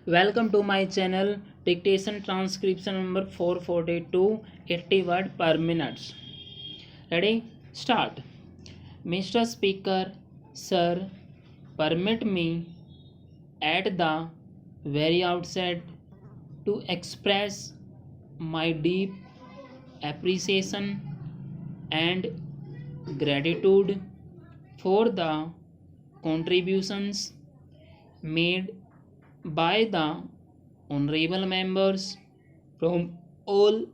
Welcome to my channel. Dictation transcription number 442, 80 word per minute. Ready? Start. Mr. Speaker, sir, permit me at the very outset to express my deep appreciation and gratitude for the contributions made by the honorable members from all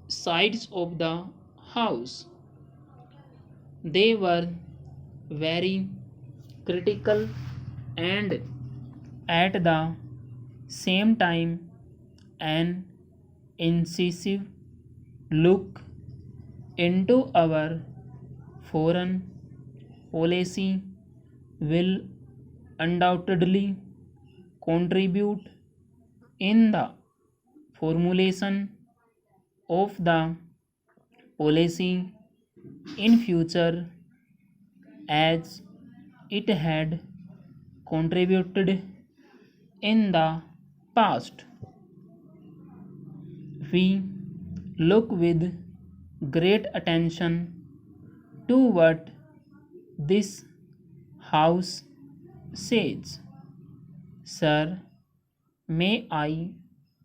sides of the House. They were very critical and at the same time an incisive look into our foreign policy will undoubtedly contribute in the formulation of the policy in future as it had contributed in the past. We look with great attention to what this House says. Sir, may I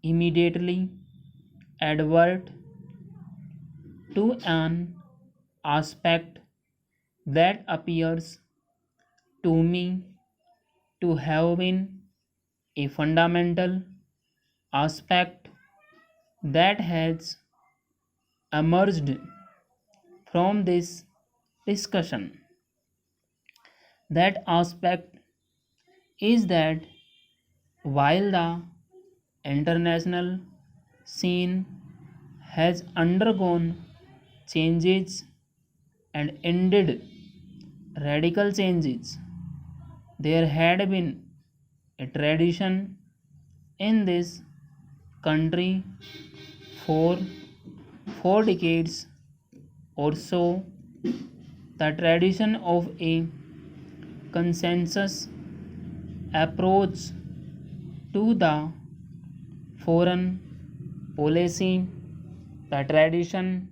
immediately advert to an aspect that appears to me to have been a fundamental aspect that has emerged from this discussion. That aspect is that while the international scene has undergone changes and ended radical changes, there had been a tradition in this country for 4 decades or so, the tradition of a consensus approach to the foreign policy, the tradition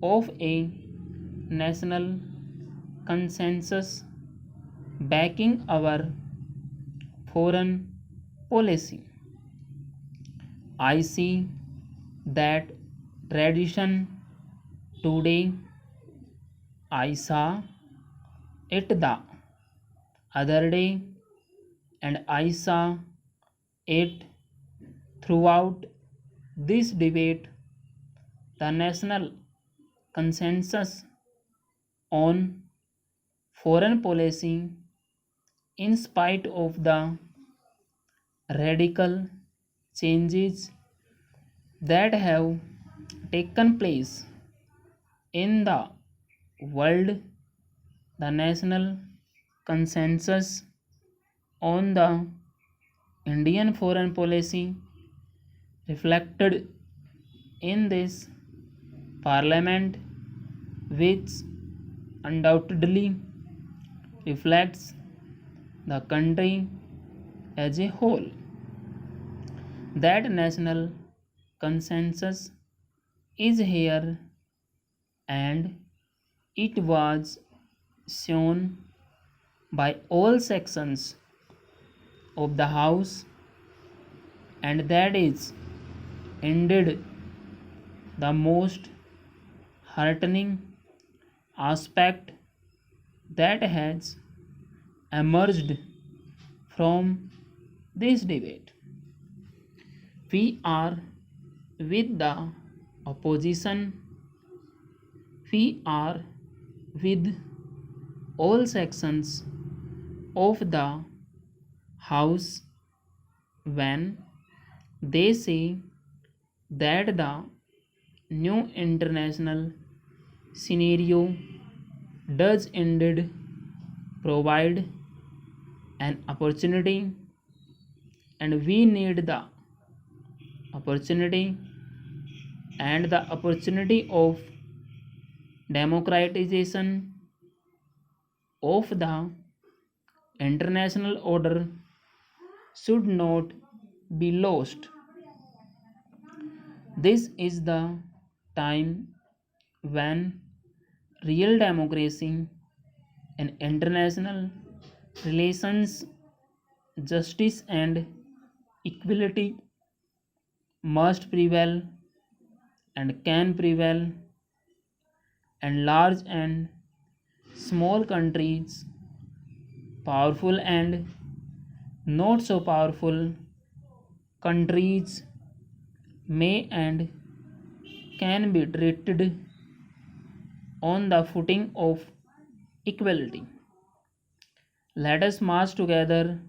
of a national consensus backing our foreign policy. I see that tradition today. I saw it the other day and I saw it throughout this debate. The national consensus on foreign policy, in spite of the radical changes that have taken place in the world, the national consensus on the Indian foreign policy reflected in this parliament, which undoubtedly reflects the country as a whole. That national consensus is here and it was shown by all sections of the House, and that is indeed the most heartening aspect that has emerged from this debate. We are with the opposition, we are with all sections of the House when they say that the new international scenario does indeed provide an opportunity, and we need the opportunity and the opportunity of democratization of the international order should not be lost. This is the time when real democracy and international relations, justice, and equality must prevail and can prevail, and large and small countries, powerful and not so powerful countries, may and can be treated on the footing of equality. Let us march together,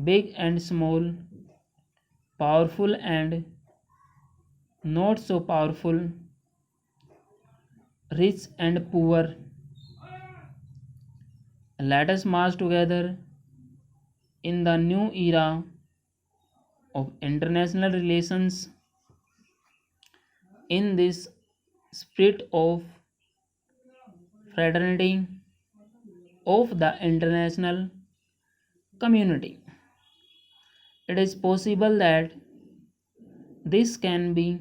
big and small, powerful and not so powerful, rich and poor. Let us march together in the new era of international relations in this spirit of fraternity of the international community. It is possible that this can be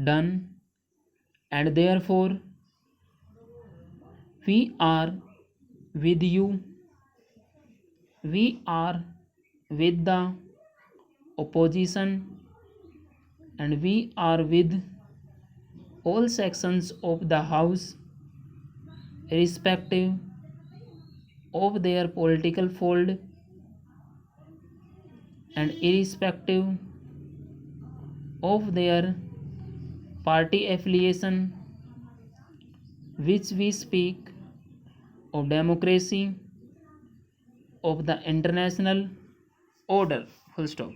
done, and therefore we are with you, we are with the opposition, and we are with all sections of the House, irrespective of their political fold and irrespective of their party affiliation, which we speak of democracy of the international order. Full stop.